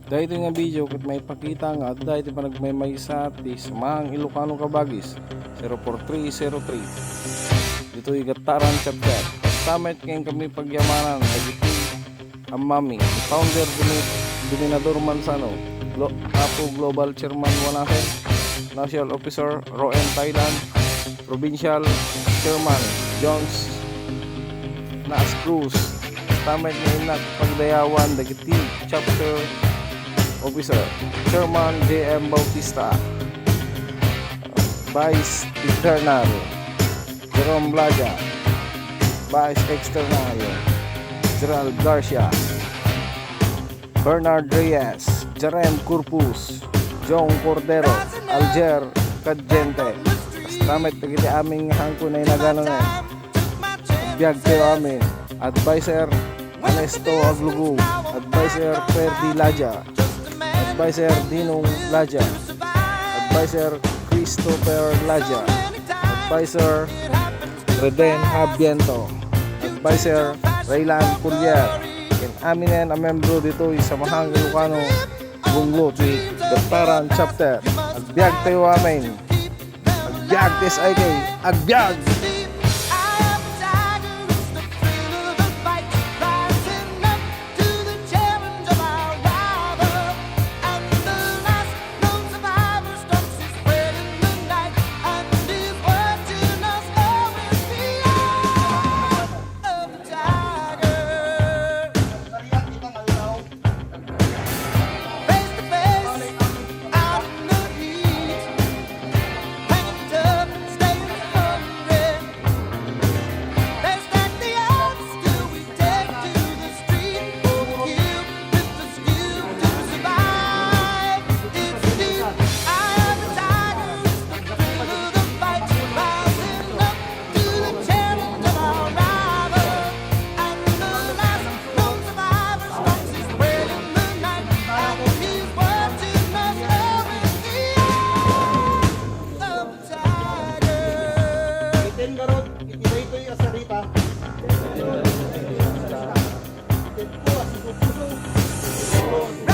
Dahil ito nga video kat may pakita nga at dahil ito pa nagmay sa ti Samahang Ilocano Kabagis 04303 dito igataran chapter summit kayong kami pagyamanan dagiti ang mami founder Dominador Mansano Apo Global Chairman Wanafen National Officer Roen Thailand Provincial Chairman Jones Naas Cruz summit na pagdayawan dagiti chapter Officer Chairman JM Bautista Vice Internal Jerome Blaja Vice External Gerald Garcia Bernard Reyes Jaren Corpus Jong Cordero Alger Kadjente Stamit pagiti aming hangko na inagano na biyag kayo amin Advisor Anesto Aglugu Advisor Ferdi Laja Advisor Dinong Laja Advisor Christopher Laja Advisor Reden Habiento Advisor Raylan Pulyer and aminen a membro dito sa Samahang Ilocano Bunglo ti Daptaran Chapter agbyag tayo amin agbyag tes ay kay agbyag Garot, itiway ko yung asarita. Ito, asikupuso.